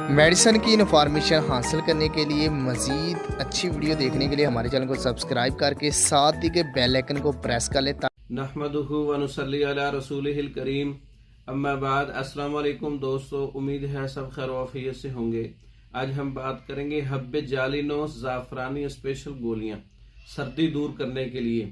Medicine की information हासिल करने के लिए मज़ीद अच्छी वीडियो देखने के लिए हमारे चैनल को सब्सक्राइब करके साथ ही के बेल आइकन को प्रेस कर ले। नहमदुहु व नुसल्ली अला रसूलिहिल करीम, अम्मा बाद। अस्सलाम वालेकुम दोस्तों, उम्मीद है सब खैर वाफियत से होंगे। आज हम बात करेंगे हब्बे जालिनोस ज़ाफ़रानी स्पेशल गोलियां सर्दी दूर करने के लिए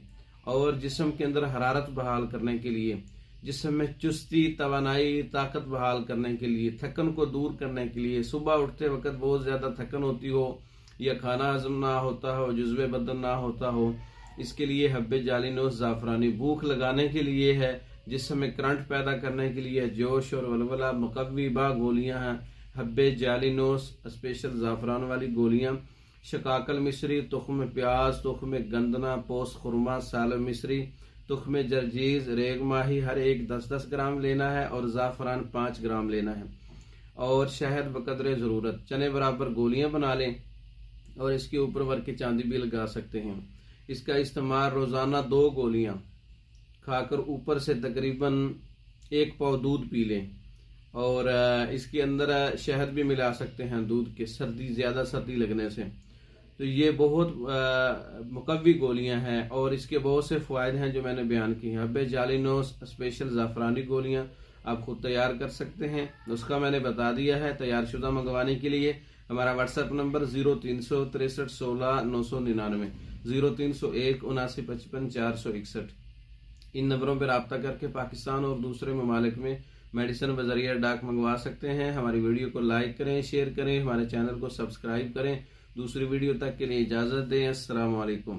और जिस्म के अंदर हरारत बहाल करने के लिए, जिस्म में चुस्ती, तवानाई, ताकत बहाल करने के लिए, थकन को दूर करने के लिए। सुबह उठते वक्त बहुत ज़्यादा थकन होती हो या खाना हजम ना होता हो, जुज़्वे बदन ना होता हो, इसके लिए हब्बे जालिनोस ज़ाफ़रानी। भूख लगाने के लिए है, जिस्म में करंट पैदा करने के लिए, जोश और वलवला मुकव्विबा गोलियां हैं हब्बे जालिनोस स्पेशल ज़ाफ़रान वाली गोलियां। शकाकल मिश्री, तुख्म प्याज, तुख्म गंदना, पोस खुरमा, साल मिश्री, तुख्म जरजीज, रेग माही हर एक 10-10 ग्राम लेना है और ज़ाफ़रान 5 ग्राम लेना है और शहद बकदरे ज़रूरत। चने बराबर गोलियां बना लें और इसके ऊपर वर्क चांदी भी लगा सकते हैं। इसका इस्तेमाल रोज़ाना 2 गोलियां खाकर ऊपर से तकरीबन 1 पाव दूध पी लें और इसके अंदर शहद भी मिला सकते हैं दूध के, ज़्यादा सर्दी लगने से। तो ये बहुत मुकव्वी गोलियां हैं और इसके बहुत से फ़ायदे हैं जो मैंने बयान किए हैं। हब्बे जालिनोस स्पेशल ज़ाफ़रानी गोलियां आप खुद तैयार कर सकते हैं, उसका मैंने बता दिया है। तैयार शुदा मंगवाने के लिए हमारा व्हाट्सएप नंबर 0363 16 999 0301 7955 461। इन नंबरों पर रब्ता करके पाकिस्तान और दूसरे ममालिक में मेडिसिन बजरिया डाक मंगवा सकते हैं। हमारी वीडियो को लाइक करें, शेयर करें, हमारे चैनल को सब्सक्राइब करें। दूसरी वीडियो तक के लिए इजाज़त दें। अस्सलाम वालेकुम।